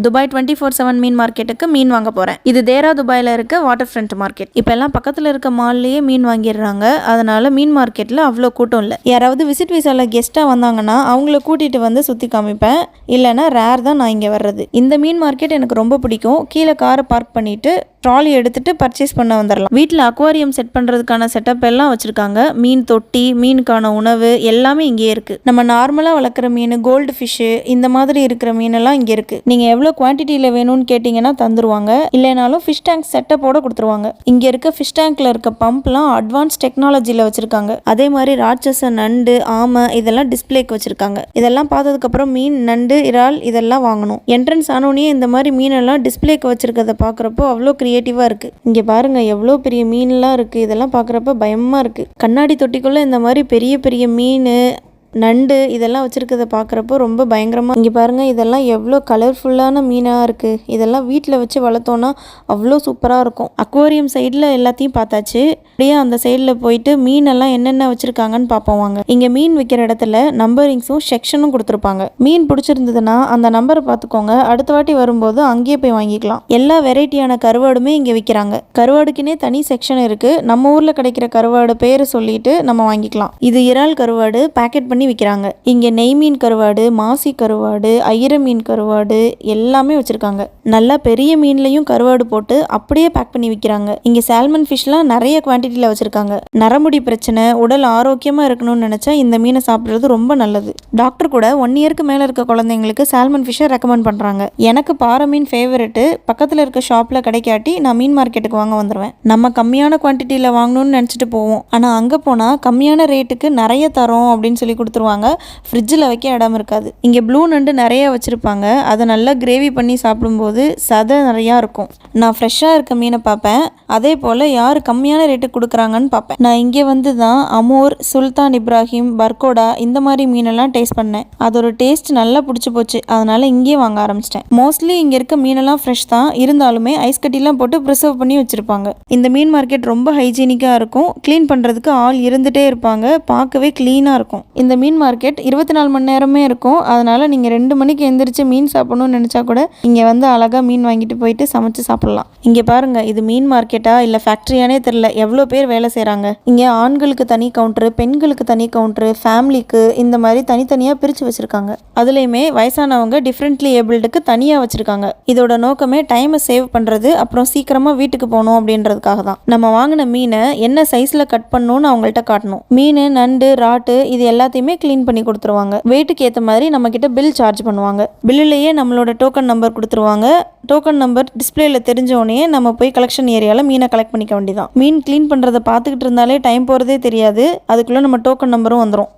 Dubai 24/7 மீன் மார்க்கெட்டுக்கு மீன் வாங்க போகிறேன். இது தேரா துபாயில் இருக்க வாட்டர் ஃப்ரண்ட் மார்க்கெட். இப்போ எல்லாம் பக்கத்தில் இருக்க மால்லேயே மீன் வாங்கிடுறாங்க. அதனால மீன் மார்க்கெட்டில் அவ்வளோ கூட்டம் இல்லை. யாராவது விசிட் விசாவில் கெஸ்ட்டாக வந்தாங்கன்னா அவங்கள கூட்டிகிட்டு வந்து சுற்றி காமிப்பேன். இல்லைன்னா ரேர் தான் நான் இங்கே வர்றது. இந்த மீன் மார்க்கெட் எனக்கு ரொம்ப பிடிக்கும். கீழே காரை பார்க் பண்ணிவிட்டு ட்ராலி எடுத்துகிட்டு பர்ச்சேஸ் பண்ண வந்துடலாம். வீட்டில் அக்வாரியம் செட் பண்ணுறதுக்கான செட்டப் எல்லாம் வச்சுருக்காங்க. மீன் தொட்டி, மீனுக்கான உணவு எல்லாமே இங்கே இருக்குது. நம்ம நார்மலாக வளர்க்குற மீன், கோல்டு ஃபிஷ்ஷு, இந்த மாதிரி இருக்கிற மீனெல்லாம் இங்கே இருக்குது. நீங்கள் எவ்வளோ குவான்டிட்டியில் வேணும்னு கேட்டிங்கன்னா தந்துருவாங்க. இல்லைனாலும் ஃபிஷ் டேங்க் செட்டப்போட கொடுத்துருவாங்க. இங்கே இருக்க ஃபிஷ் டேங்க்கில் இருக்க பம்ப்லாம் அட்வான்ஸ் டெக்னாலஜியில் வச்சுருக்காங்க. அதே மாதிரி ராட்சச, நண்டு, ஆமை இதெல்லாம் டிஸ்பிளேக்கு வச்சுருக்காங்க. இதெல்லாம் பார்த்ததுக்கப்புறம் மீன், நண்டு, இறால் இதெல்லாம் வாங்கணும். என்ட்ரன்ஸ் ஆனோடனே இந்த மாதிரி மீனெல்லாம் டிஸ்பிளேக்கு வச்சுருக்கிறத பார்க்குறப்போ அவ்வளோ கிரியேட்டிவாக இருக்குது. இங்கே பாருங்கள் எவ்வளோ பெரிய மீன்லாம் இருக்குது. இதெல்லாம் பார்க்குறப்ப பயமாக இருக்குது. கண்ணாடி தொட்டிக்குள்ளே இந்த மாதிரி பெரிய பெரிய மீன், நண்டு இதெல்லாம் வச்சுருக்கிறத பார்க்குறப்போ ரொம்ப பயங்கரமாக. இங்கே பாருங்கள் இதெல்லாம் எவ்வளோ கலர்ஃபுல்லான மீனாக இருக்குது. இதெல்லாம் வீட்டில் வச்சு வளர்த்தோன்னா அவ்வளோ சூப்பராக இருக்கும். அக்வாரியம் சைடில் எல்லாத்தையும் பார்த்தாச்சு. அப்படியே அந்த சைடில் போயிட்டு மீனெல்லாம் என்னென்ன வச்சுருக்காங்கன்னு பார்ப்போம் வாங்க. இங்கே மீன் விற்கிற இடத்துல நம்பரிங்ஸும் செக்ஷனும் கொடுத்துருப்பாங்க. மீன் பிடிச்சிருந்ததுன்னா அந்த நம்பரை பார்த்துக்கோங்க. அடுத்த வாட்டி வரும்போது அங்கேயே போய் வாங்கிக்கலாம். எல்லா வெரைட்டியான கருவாடுமே இங்கே விற்கிறாங்க. கருவாடுக்குன்னே தனி செக்ஷன் இருக்குது. நம்ம ஊரில் கிடைக்கிற கருவாடு பேர் சொல்லிட்டு நம்ம வாங்கிக்கலாம். இது இறால் கருவாடு பேக்கெட் பண்ணி விற்கிறாங்க. இங்கே நெய் மீன் கருவாடு, மாசி கருவாடு, ஐர மீன் கருவாடு எல்லாமே வச்சுருக்காங்க. நல்லா பெரிய மீன்லையும் கருவாடு போட்டு அப்படியே பேக் பண்ணி விற்கிறாங்க. இங்கே சால்மன் ஃபிஷ்லாம் நிறைய குவான்டிட்டியில் வச்சுருக்காங்க. நரமுடி பிரச்சனை, உடல் ஆரோக்கியமாக இருக்கணும்னு நினச்சா இந்த மீனை சாப்பிட்றது ரொம்ப நல்லது. டாக்டர் கூட 1 இயருக்கு மேலே இருக்க குழந்தைங்களுக்கு சால்மன் ஃபிஷ்ஷை ரெக்கமெண்ட் பண்ணுறாங்க. எனக்கு பாறை மீன் ஃபேவரெட்டு. பக்கத்தில் இருக்க ஷாப்பில் கிடைக்காட்டி நான் மீன் மார்க்கெட்டுக்கு வாங்க வந்துடுவேன். நம்ம கம்மியான குவான்டிட்டியில் வாங்கணும்னு நினச்சிட்டு போவோம். ஆனால் அங்கே போனால் கம்மியான ரேட்டுக்கு நிறைய தரோம் அப்படின்னு சொல்லி கொடுத்துருவாங்க. ஃப்ரிட்ஜில் வைக்க இடம் இருக்காது. இங்கே ப்ளூ நண்டு நிறைய வச்சுருப்பாங்க. அதை நல்லா கிரேவி பண்ணி சாப்பிடும்போது சதை நிறையா இருக்கும். நான் ஃப்ரெஷ்ஷாக இருக்க மீனை பார்ப்பேன். அதே போல் யார் கம்மியான ரேட்டுக்கு கொடுக்குறாங்கன்னு பார்ப்பேன். நான் இங்கே வந்து தான் அமூர், சுல்தான் இப்ராஹிம், பர்கோடா இந்த மாதிரி மீனெல்லாம் டேஸ்ட் பண்ணேன். அதோட டேஸ்ட் நல்லா பிடிச்சி போச்சு. அதனால் இங்கேயே வாங்க ஆரம்பிச்சிட்டேன். மோஸ்ட்லி இங்கே இருக்க மீனெல்லாம் ஃப்ரெஷ் தான். இருந்தாலுமே ஐஸ் கட்டிலாம் போட்டு ப்ரிசர்வ் பண்ணி வச்சுருப்பாங்க. இந்த மீன் மார்க்கெட் ரொம்ப ஹைஜீனிக்காக இருக்கும். க்ளீன் பண்ணுறதுக்கு ஆள் இருந்துகிட்டே இருப்பாங்க. பார்க்கவே க்ளீனாக இருக்கும். இந்த மீன் மார்க்கெட் 24 மணி நேரமே இருக்கும். அதனால் நீங்கள் 2 மணிக்கு எந்திரிச்சு மீன் சாப்பிடணும்னு நினச்சா கூட இங்கே வந்து அழகாக மீன் வாங்கிட்டு போயிட்டு சமைச்சு சாப்பிட்லாம். இங்கே பாருங்கள் இது மீன் மார்க்கெட்டா இல்லை ஃபேக்ட்ரியானே தெரில. எவ்வளோ பேர் வேலை செய்கிறாங்க. இங்கே ஆண்களுக்கு தனி கவுண்டரு, பெண்களுக்கு தனி கவுண்டரு, ஃபேமிலிக்கு இந்த மாதிரி தனித்தனியாக பிரித்து வச்சுருக்காங்க. அதுலேயுமே வயசானவங்க, டிஃப்ரெண்ட்லி ஏபிள்டுக்கு தனியாக வச்சுருக்காங்க. இதோட நோக்கமே டைமை சேவ் பண்ணுறது, அப்புறம் சீக்கிரமாக வீட்டுக்கு போகணும் அப்படின்றதுக்காக தான். நம்ம வாங்கின மீனை என்ன சைஸில் கட் பண்ணணும்னு அவங்கள்ட்ட காட்டணும். மீன், நண்டு, ராட்டு இது எல்லாத்தையுமே க்ளீன் பண்ணி கொடுத்துருவாங்க. வெயிட்டுக்கு ஏற்ற மாதிரி நம்ம கிட்ட பில் சார்ஜ் பண்ணுவாங்க. பில்லுலேயே நம்மளோட டோக்கன் நம்பர் கொடுத்துருவாங்க. டோக்கன் நம்பர் டிஸ்பிளேல தெரிஞ்சோடனே நம்ம போய் கலெக்ஷன் ஏரியாவில் மீனை கலெக்ட் பண்ணிக்க வேண்டியதான். மீன் க்ளீன் பண்ணுறதை பார்த்துக்கிட்டு இருந்தாலே டைம் போகிறதே தெரியாது. அதுக்குள்ளே நம்ம டோக்கன் நம்பரும் வந்துடும்.